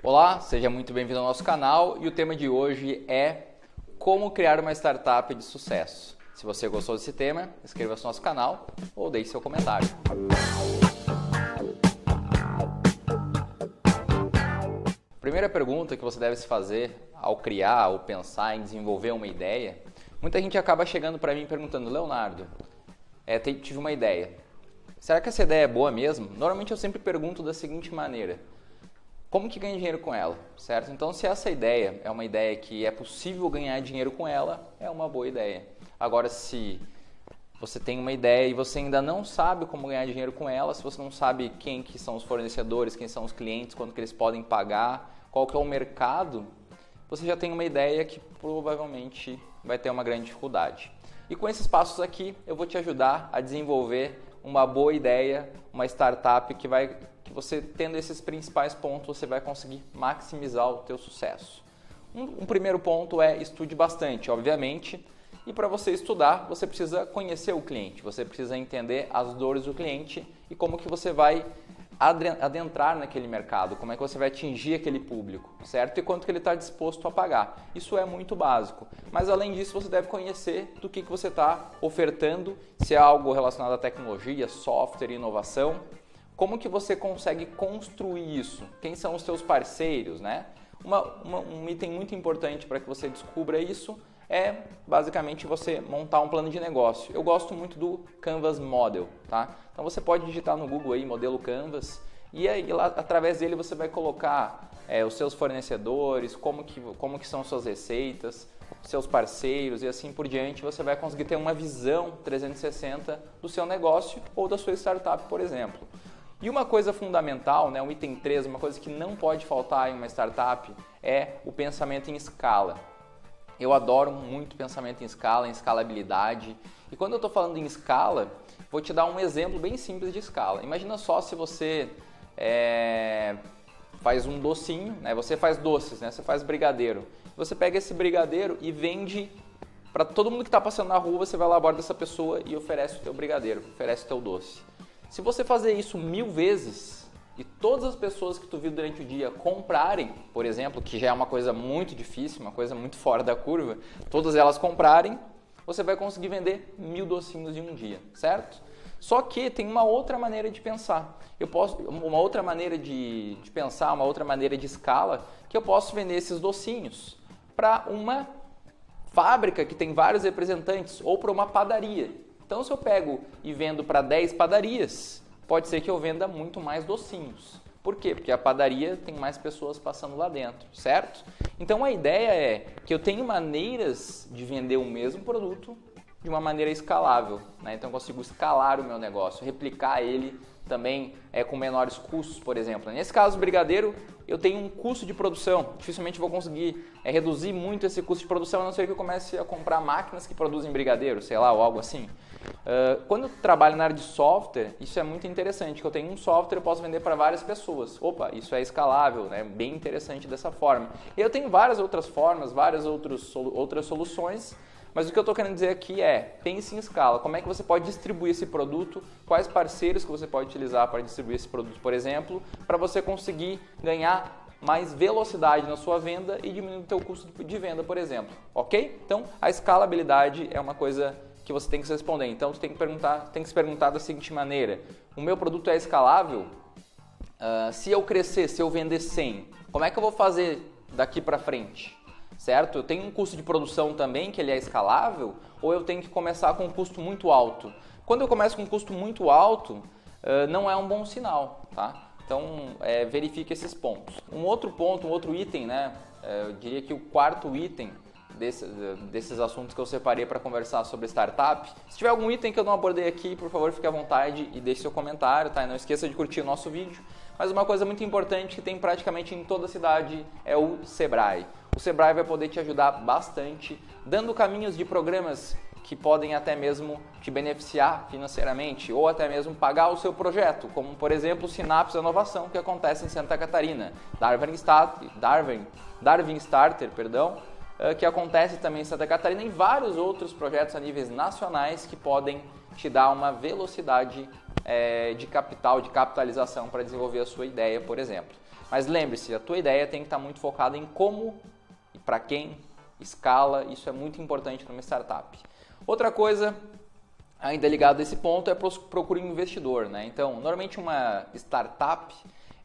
Olá, seja muito bem-vindo ao nosso canal e o tema de hoje é como criar uma startup de sucesso. Se você gostou desse tema, inscreva-se no nosso canal ou deixe seu comentário. A primeira pergunta que você deve se fazer ao criar ou pensar em desenvolver uma ideia, muita gente acaba chegando para mim perguntando: Leonardo, tive uma ideia. Será que essa ideia é boa mesmo? Normalmente eu sempre pergunto da seguinte maneira: como que ganha dinheiro com ela, certo? Então, se essa ideia é uma ideia que é possível ganhar dinheiro com ela, é uma boa ideia. Agora, se você tem uma ideia e você ainda não sabe como ganhar dinheiro com ela, se você não sabe quem que são os fornecedores, quem são os clientes, quanto que eles podem pagar, qual que é o mercado, você já tem uma ideia que provavelmente vai ter uma grande dificuldade. E com esses passos aqui, eu vou te ajudar a desenvolver uma boa ideia, uma startup que você, tendo esses principais pontos, você vai conseguir maximizar o teu sucesso. Um primeiro ponto é estude bastante, obviamente, e para você estudar, você precisa conhecer o cliente, você precisa entender as dores do cliente e como que você vai adentrar naquele mercado, como é que você vai atingir aquele público, certo? E quanto que ele está disposto a pagar. Isso é muito básico, mas além disso você deve conhecer do que você está ofertando, se é algo relacionado à tecnologia, software, inovação, como que você consegue construir isso, quem são os seus parceiros, né? Um item muito importante para que você descubra isso é basicamente você montar um plano de negócio. Eu gosto muito do Canvas Model, tá? Então você pode digitar no Google aí modelo Canvas e aí lá, através dele você vai colocar os seus fornecedores, como que são suas receitas, seus parceiros e assim por diante. Você vai conseguir ter uma visão 360 do seu negócio ou da sua startup, por exemplo. E uma coisa fundamental, né, um item 3, uma coisa que não pode faltar em uma startup é o pensamento em escala. Eu adoro muito pensamento em escala, em escalabilidade. E quando eu estou falando em escala, vou te dar um exemplo bem simples de escala. Imagina só se você faz um docinho, né? Você faz doces, né? Você faz brigadeiro. Você pega esse brigadeiro e vende para todo mundo que está passando na rua, você vai lá à borda dessa pessoa e oferece o teu brigadeiro, oferece o teu doce. Se você fazer isso 1000 vezes e todas as pessoas que tu viu durante o dia comprarem, por exemplo, que já é uma coisa muito difícil, uma coisa muito fora da curva, todas elas comprarem, você vai conseguir vender 1000 docinhos em um dia, certo? Só que tem uma outra maneira de pensar. Uma outra maneira de pensar, uma outra maneira de escala, que eu posso vender esses docinhos para uma fábrica que tem vários representantes ou para uma padaria. Então, se eu pego e vendo para 10 padarias, pode ser que eu venda muito mais docinhos. Por quê? Porque a padaria tem mais pessoas passando lá dentro, certo? Então, a ideia é que eu tenho maneiras de vender o mesmo produto de uma maneira escalável, né? Então, eu consigo escalar o meu negócio, replicar ele também com menores custos, por exemplo. Nesse caso, o brigadeiro, eu tenho um custo de produção. Dificilmente vou conseguir reduzir muito esse custo de produção, a não ser que eu comece a comprar máquinas que produzem brigadeiro, sei lá, ou algo assim. Quando eu trabalho na área de software, isso é muito interessante, que eu tenho um software e eu posso vender para várias pessoas. Opa, isso é escalável, né? Bem interessante dessa forma. E eu tenho várias outras formas, várias outras soluções, mas o que eu estou querendo dizer aqui é, pense em escala. Como é que você pode distribuir esse produto? Quais parceiros que você pode utilizar para distribuir esse produto, por exemplo, para você conseguir ganhar mais velocidade na sua venda e diminuir o teu custo de venda, por exemplo. Ok? Então, a escalabilidade é uma coisa que você tem que se responder. Então, você tem que se perguntar da seguinte maneira: o meu produto é escalável? Se eu crescer, se eu vender 100, como é que eu vou fazer daqui para frente? Certo? Eu tenho um custo de produção também que ele é escalável, ou eu tenho que começar com um custo muito alto? Quando eu começo com um custo muito alto, não é um bom sinal, tá? Então, verifique esses pontos. Um outro ponto, um outro item, né? Eu diria que o quarto item desses assuntos que eu separei para conversar sobre startup. Se tiver algum item que eu não abordei aqui, por favor, fique à vontade e deixe seu comentário, tá? E não esqueça de curtir o nosso vídeo. Mas uma coisa muito importante que tem praticamente em toda a cidade é o Sebrae. O Sebrae vai poder te ajudar bastante, dando caminhos de programas que podem até mesmo te beneficiar financeiramente ou até mesmo pagar o seu projeto, como por exemplo o Sinapse Inovação, que acontece em Santa Catarina, Darwin Starter, que acontece também em Santa Catarina, e vários outros projetos a níveis nacionais que podem te dar uma velocidade de capital, de capitalização para desenvolver a sua ideia, por exemplo. Mas lembre-se, a tua ideia tem que estar muito focada em como e para quem, escala, isso é muito importante numa startup. Outra coisa, ainda ligado a esse ponto, é procurar um investidor, né? Então, normalmente uma startup,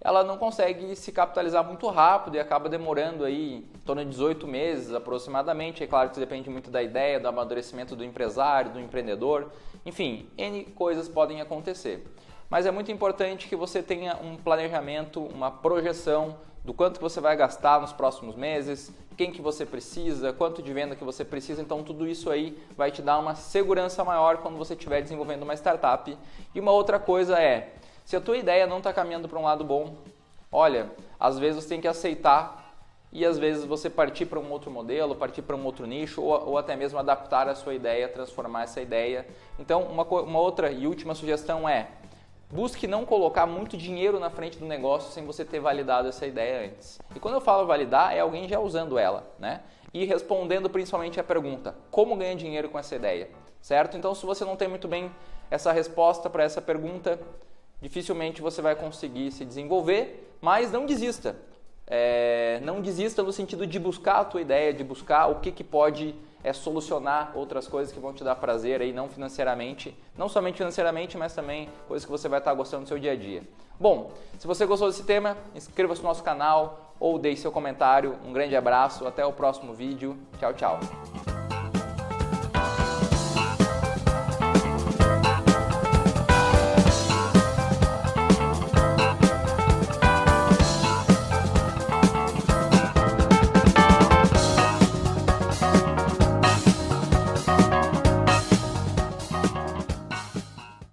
ela não consegue se capitalizar muito rápido e acaba demorando aí em torno de 18 meses aproximadamente. É claro que isso depende muito da ideia, do amadurecimento do empresário, do empreendedor, enfim, N coisas podem acontecer. Mas é muito importante que você tenha um planejamento, uma projeção do quanto que você vai gastar nos próximos meses, quem que você precisa, quanto de venda que você precisa. Então tudo isso aí vai te dar uma segurança maior quando você estiver desenvolvendo uma startup. E uma outra coisa é, se a tua ideia não está caminhando para um lado bom, olha, às vezes você tem que aceitar e às vezes você partir para um outro modelo, partir para um outro nicho ou até mesmo adaptar a sua ideia, transformar essa ideia. Então uma outra e última sugestão é, busque não colocar muito dinheiro na frente do negócio sem você ter validado essa ideia antes. E quando eu falo validar, é alguém já usando ela, né? E respondendo principalmente a pergunta, como ganhar dinheiro com essa ideia, certo? Então, se você não tem muito bem essa resposta para essa pergunta, dificilmente você vai conseguir se desenvolver, mas não desista. Não desista no sentido de buscar a tua ideia, de buscar o que pode solucionar outras coisas que vão te dar prazer aí, não financeiramente, não somente financeiramente, mas também coisas que você vai estar gostando do seu dia a dia. Bom, se você gostou desse tema, inscreva-se no nosso canal ou deixe seu comentário. Um grande abraço, até o próximo vídeo. Tchau, tchau.